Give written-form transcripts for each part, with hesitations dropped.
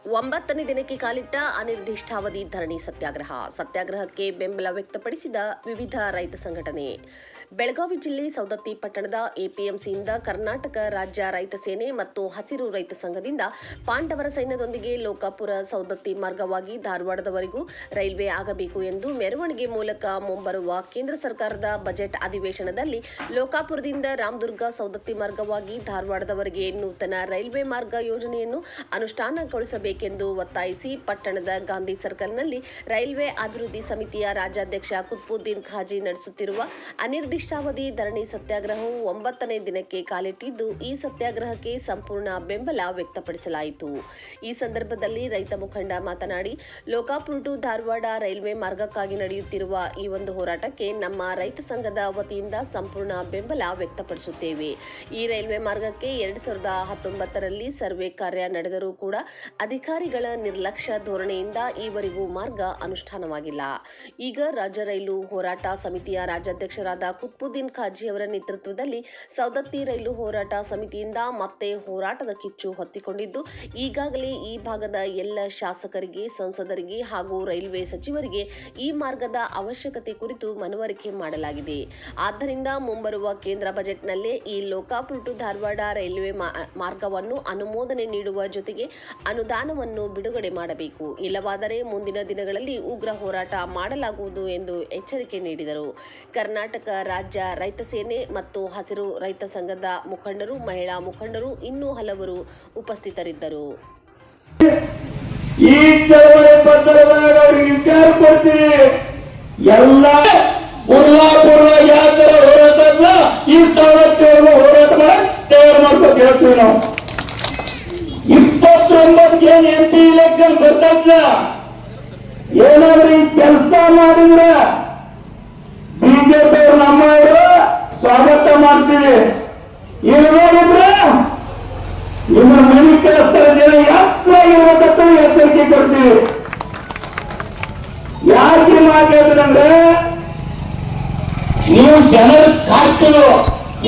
9ನೇ ದಿನಕ್ಕೆ ಕಾಲಿಟ್ಟ ಅನಿರ್ದಿಷ್ಟಾವಧಿ ಧರಣಿ ಸತ್ಯಾಗ್ರಹಕ್ಕೆ ಬೆಂಬಲ ವ್ಯಕ್ತಪಡಿಸಿದ ವಿವಿಧ ರೈತ ಸಂಘಟನೆ. ಬೆಳಗಾವಿ ಜಿಲ್ಲೆ ಸವದತ್ತಿ ಪಟ್ಟಣದ ಎಪಿಎಂಸಿಯಿಂದ ಕರ್ನಾಟಕ ರಾಜ್ಯ ರೈತ ಸೇನೆ ಮತ್ತು ಹಸಿರು ರೈತ ಸಂಘದಿಂದ ಪಾಂಡವರ ಸೈನ್ಯದೊಂದಿಗೆ ಲೋಕಾಪುರ ಸವದತ್ತಿ ಮಾರ್ಗವಾಗಿ ಧಾರವಾಡದವರೆಗೂ ರೈಲ್ವೆ ಆಗಬೇಕು ಎಂದು ಮೆರವಣಿಗೆ ಮೂಲಕ ಮುಂಬರುವ ಕೇಂದ್ರ ಸರ್ಕಾರದ ಬಜೆಟ್ ಅಧಿವೇಶನದಲ್ಲಿ ಲೋಕಾಪುರದಿಂದ ರಾಮದುರ್ಗ ಸವದತ್ತಿ ಮಾರ್ಗವಾಗಿ ಧಾರವಾಡದವರೆಗೆ ನೂತನ ರೈಲ್ವೆ ಮಾರ್ಗ ಯೋಜನೆಯನ್ನು ಅನುಷ್ಠಾನಗೊಳಿಸಬೇಕೆಂದು ಒತ್ತಾಯಿಸಿ ಪಟ್ಟಣದ ಗಾಂಧಿ ಸರ್ಕಲ್ನಲ್ಲಿ ರೈಲ್ವೆ ಅಭಿವೃದ್ಧಿ ಸಮಿತಿಯ ರಾಜ್ಯಾಧ್ಯಕ್ಷ ಕುತ್ಬುದ್ದೀನ್ ಖಾಜಿ ನಡೆಸುತ್ತಿರುವ ಅನಿರ್ದಿಷ್ಟಾವಧಿ ಧರಣಿ ಸತ್ಯಾಗ್ರಹವು 9ನೇ ದಿನಕ್ಕೆ ಕಾಲಿಟ್ಟಿದ್ದು, ಈ ಸತ್ಯಾಗ್ರಹಕ್ಕೆ ಸಂಪೂರ್ಣ ಬೆಂಬಲ ವ್ಯಕ್ತಪಡಿಸಲಾಯಿತು. ಈ ಸಂದರ್ಭದಲ್ಲಿ ರೈತ ಮುಖಂಡ ಮಾತನಾಡಿ, ಲೋಕಾಪುರ ಟು ಧಾರವಾಡ ರೈಲ್ವೆ ಮಾರ್ಗಕ್ಕಾಗಿ ನಡೆಯುತ್ತಿರುವ ಈ ಒಂದು ಹೋರಾಟಕ್ಕೆ ನಮ್ಮ ರೈತ ಸಂಘದ ವತಿಯಿಂದ ಸಂಪೂರ್ಣ ಬೆಂಬಲ ವ್ಯಕ್ತಪಡಿಸುತ್ತೇವೆ. ಈ ರೈಲ್ವೆ ಮಾರ್ಗಕ್ಕೆ 2019ರಲ್ಲಿ ಸರ್ವೆ ಕಾರ್ಯ ನಡೆದರೂ ಕೂಡ ಅಧಿಕಾರಿಗಳ ನಿರ್ಲಕ್ಷ್ಯ ಧೋರಣೆಯಿಂದ ಈವರೆಗೂ ಮಾರ್ಗ ಅನುಷ್ಠಾನವಾಗಿಲ್ಲ. ಈಗ ರಾಜ್ಯ ರೈಲು ಹೋರಾಟ ಸಮಿತಿಯ ರಾಜ್ಯಾಧ್ಯಕ್ಷರಾದ ಕುತ್ಬುದ್ದೀನ್ ಖಾಜಿ ಅವರ ನೇತೃತ್ವದಲ್ಲಿ ಸವದತ್ತಿ ರೈಲು ಹೋರಾಟ ಸಮಿತಿಯಿಂದ ಮತ್ತೆ ಹೋರಾಟದ ಕಿಚ್ಚು ಹೊತ್ತಿಕೊಂಡಿದ್ದು, ಈಗಾಗಲೇ ಈ ಭಾಗದ ಎಲ್ಲ ಶಾಸಕರಿಗೆ, ಸಂಸದರಿಗೆ ಹಾಗೂ ರೈಲ್ವೆ ಸಚಿವರಿಗೆ ಈ ಮಾರ್ಗದ ಅವಶ್ಯಕತೆ ಕುರಿತು ಮನವರಿಕೆ ಮಾಡಲಾಗಿದೆ. ಆದ್ದರಿಂದ ಮುಂಬರುವ ಕೇಂದ್ರ ಬಜೆಟ್ನಲ್ಲೇ ಈ ಲೋಕಾಪುರ ಟು ಧಾರವಾಡ ರೈಲ್ವೆ ಮಾರ್ಗವನ್ನು ಅನುಮೋದನೆ ನೀಡುವ ಜೊತೆಗೆ ಅನುದಾನವನ್ನು ಬಿಡುಗಡೆ ಮಾಡಬೇಕು. ಇಲ್ಲವಾದರೆ ಮುಂದಿನ ದಿನಗಳಲ್ಲಿ ಉಗ್ರ ಹೋರಾಟ ಮಾಡಲಾಗುವುದು ಎಂದು ಎಚ್ಚರಿಕೆ ನೀಡಿದರು. ಕರ್ನಾಟಕ ರಾಜ್ಯ ರೈತ ಸೇನೆ ಮತ್ತು ಹಸಿರು ರೈತ ಸಂಘದ ಮುಖಂಡರು, ಮಹಿಳಾ ಮುಖಂಡರು ಇನ್ನೂ ಹಲವರು ಉಪಸ್ಥಿತರಿದ್ದರು. ಈ ಚಳವಳಿ ಪತ್ರದಾಗ ವಿಚಾರ ಕೊಡ್ತೀವಿ. ಎಲ್ಲ ಯಾವ ತರ ಹೋರಾಟ ಈ ಸವಲತ್ತುಗಳನ್ನು ಹೋರಾಟ ಮಾಡಿ ತಯಾರು ಮಾಡ್ಕೊಂಡು ಹೇಳ್ತೀವಿ. ನಾವು 29ಕ್ಕೆ MP ಇಲೆಕ್ಷನ್ ಬರ್ತದ. ಏನಾದ್ರೂ ಈ ಕೆಲಸ ಮಾಡಿದ್ರೆ ಬಿಜೆಪಿ ಅವರು ನಮ್ಮವರು ಸ್ವಾಗತ ಮಾಡ್ತೀವಿ. ಇರೋದಿದ್ರೆ ನಿಮ್ಮ ಮನೆ ಕೆಲಸದ ಜನ ಹೆಚ್ಚಾಗಿರ್ಬೇಕಂತ ಎಚ್ಚರಿಕೆ ಕೊಡ್ತೀವಿ. ಯಾಕೆ ಮಾತಾಡಿದ್ರಂದ್ರೆ ನೀವು ಜನರ ಕಾಯ್ತಿರೋ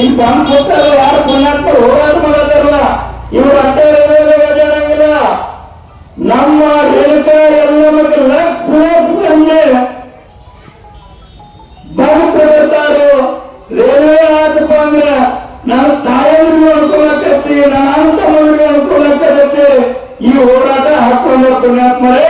ಈ ಬಂದ್ ಹೋಗ್ತಾರ, ಯಾರು ಪುಣ್ಯಾತ್ಮರು ಹೋರಾಟ ಮಾಡೋದಾರಲ್ಲ, ಇವರು ಅಡ್ಡಾಗಿಲ್ಲ. ನಮ್ಮ ರೇಣುಕಾ ಎಲ್ಲ ಮಕ್ಕಳು ಲಕ್ಷ ಬರ್ತಾರೆ. ರೈಲ್ವೆ ಆತಪ್ಪ ಅಂದ್ರೆ ನನ್ನ ತಾಯಿಯವ್ರಿಗೆ ಅನುಕೂಲ ಆಗ್ತೈತಿ, ನನ್ನ ತಮ್ಮವ್ರಿಗೆ ಅನುಕೂಲ ಆಗ್ತೈತಿ. ಈ ಹೋರಾಟ ಹಾಕೊಂಡ ಪುಣ್ಯಾತ್ಮರೇ